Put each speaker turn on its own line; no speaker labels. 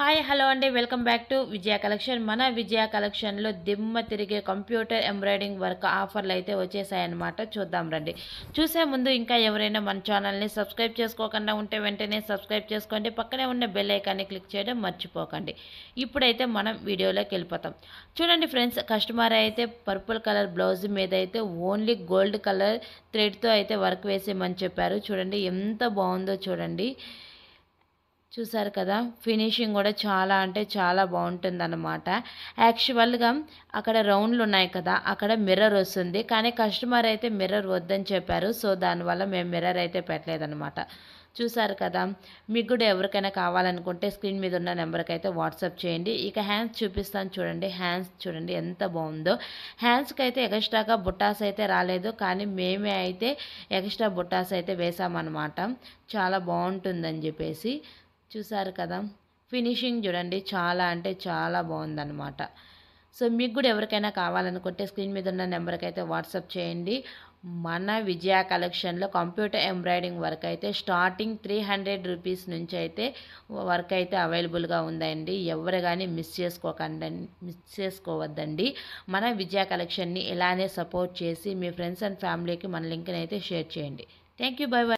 Hi hello అండి, welcome back to Vijaya collection. మన విజయ కలెక్షన్లో దిమ్మ తిరిగే కంప్యూటర్ ఎంబ్రాయిడింగ్ వర్క్ ఆఫర్లు అయితే వచ్చేసాయన్నమాట. చూద్దాం రండి. చూసే ముందు ఇంకా ఎవరైనా మన ఛానల్ని సబ్స్క్రైబ్ చేసుకోకుండా ఉంటే వెంటనే సబ్స్క్రైబ్ చేసుకోండి. పక్కనే ఉన్న బెల్ ఐకాన్ని క్లిక్ చేయడం మర్చిపోకండి. ఇప్పుడైతే మనం వీడియోలోకి వెళ్ళిపోతాం. చూడండి ఫ్రెండ్స్, కస్టమర్ అయితే పర్పుల్ కలర్ బ్లౌజ్ మీద అయితే ఓన్లీ గోల్డ్ కలర్ థ్రెడ్తో అయితే వర్క్ వేసేయమని చెప్పారు. చూడండి ఎంత బాగుందో చూడండి. చూసారు కదా, ఫినిషింగ్ కూడా చాలా అంటే చాలా బాగుంటుందన్నమాట. యాక్చువల్గా అక్కడ రౌండ్లు ఉన్నాయి కదా, అక్కడ మిర్రర్ వస్తుంది, కానీ కస్టమర్ అయితే మిర్రర్ వద్దని చెప్పారు. సో దానివల్ల మేము మిర్రర్ అయితే పెట్టలేదన్నమాట. చూసారు కదా, మీకు కూడా ఎవరికైనా కావాలనుకుంటే స్క్రీన్ మీద ఉన్న నెంబర్కి అయితే వాట్సాప్ చేయండి. ఇక హ్యాండ్స్ చూపిస్తాను చూడండి. హ్యాండ్స్ చూడండి ఎంత బాగుందో. హ్యాండ్స్కి అయితే ఎక్స్ట్రాగా బుట్టాస్ అయితే రాలేదు, కానీ మేమే అయితే ఎక్స్ట్రా బుట్టాస్ అయితే వేసామన్నమాట. చాలా బాగుంటుందని చెప్పేసి. చూసారు కదా, ఫినిషింగ్ చూడండి చాలా అంటే చాలా బాగుందన్నమాట. సో మీకు కూడా ఎవరికైనా కావాలనుకుంటే స్క్రీన్ మీద ఉన్న నెంబర్కి అయితే వాట్సాప్ చేయండి. మన విజయ కలెక్షన్లో కంప్యూటర్ ఎంబ్రాయిడింగ్ వర్క్ అయితే స్టార్టింగ్ 300 రూపీస్ నుంచి అయితే వర్క్ అయితే అవైలబుల్గా ఉందండి. ఎవరు కానీ మిస్ చేసుకోవద్దండి. మన విజయ కలెక్షన్ని ఇలానే సపోర్ట్ చేసి మీ ఫ్రెండ్స్ అండ్ ఫ్యామిలీకి మన లింక్ని అయితే షేర్ చేయండి. Thank you, by by.